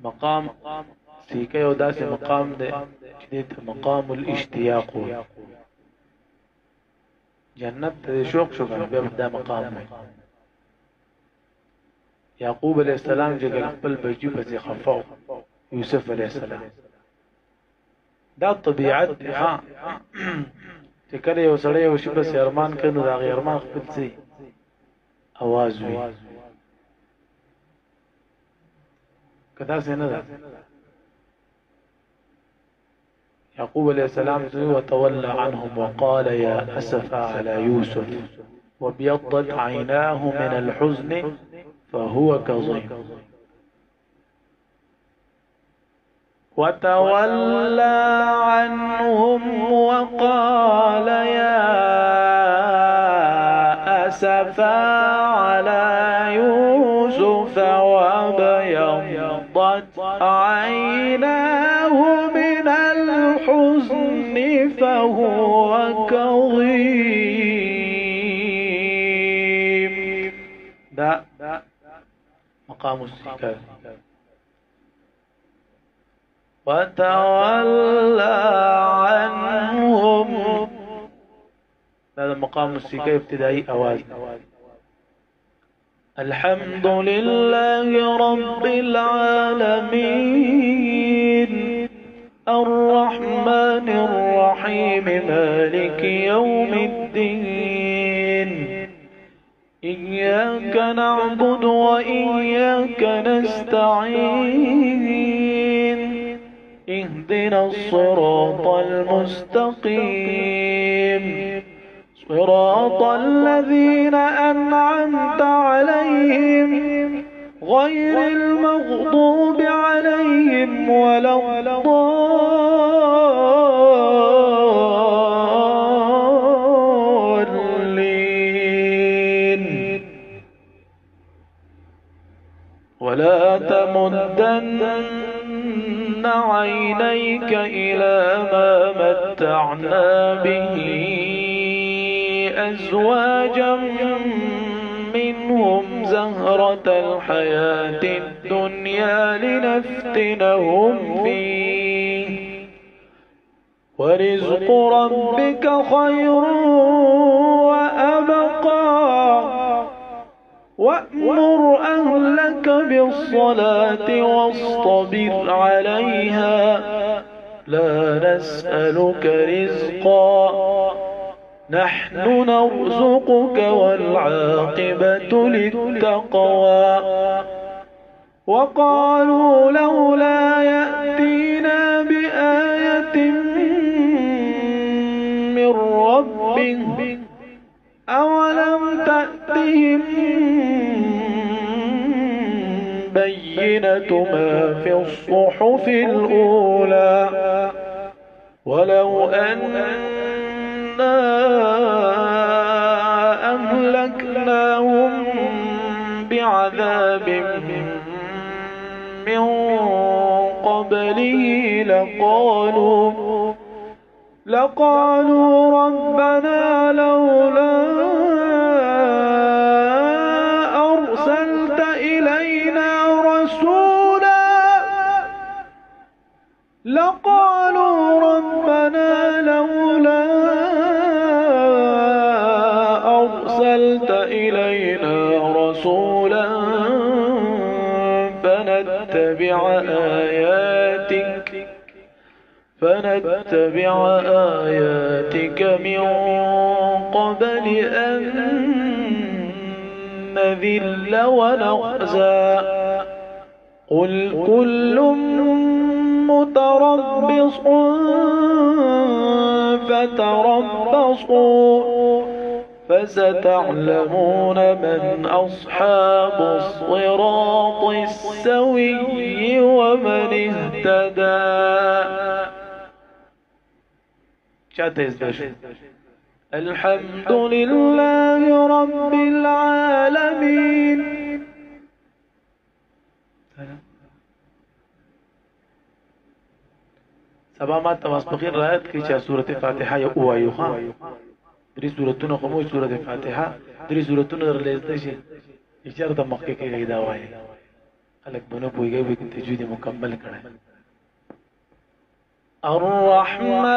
مقام سیکه یو داسې مقام دی چې دې ته مقام الاشتیاق وایي. جنت ته شوق شو کنه بیا دا مقام وایي. یعقوب علیہ السلام چې خپل بچی پسې خفاو یوسف علیہ السلام دا طبیعت ها چې کله یو سړی یو شی پسې ارمان کوي نو دا غي ارمان خپل څه आवाज وي کدا څنګه ده. يعقوب عليه السلام وتولى عنهم وقال يا أسف على يوسف وابيضت عيناه من الحزن فهو كظيم. وتولى عنهم وقال يا أسفا على يوسف وابيضت عيناه من الحزن فهو كظيم. ده مقام السكان. وتولى عنهم هذا مقام السكان ابتدائي أواز. الحمد لله رب العالمين الرحمن الرحيم مالك يوم الدين إياك نعبد وإياك نستعين اهدنا الصراط المستقيم صراط الذين أنعمت عليهم غير المغضوب عليهم ولا الضالين. ولا تمدن عينيك إلى ما متعنا به أزواجا منهم زهرة الحياة الدنيا لنفتنهم فيه ورزق ربك خير وأبقى. وأمر أهلك بالصلاة واصطبر عليها لا نسألك رزقا نحن نرزقك والعاقبة للتقوى. وقالوا لولا يأتينا بآية من ربه أولم تأتهم بينة ما في الصحف الأولى ولو أننا أهلكناهم بعذاب من قبله لقالوا ربنا لولا أرسلت إلينا رسولا فنتبع آياتك من قبل أن نذل ونخزى قل كل متربص فتربصوا فستعلمون من أصحاب الصراط السوي ومن اهتدى. الحمد لله رب العالمين. سبا ما تماسبخين رأيت كي سورة فاتحة يقوى يخان دري سورتونه خموش سورة فاتحة دري سورتونه رليزدشي اشارة مخي كي غيدا واي خلق بنو پویږي وي تجوید مکمل کړه الرحمن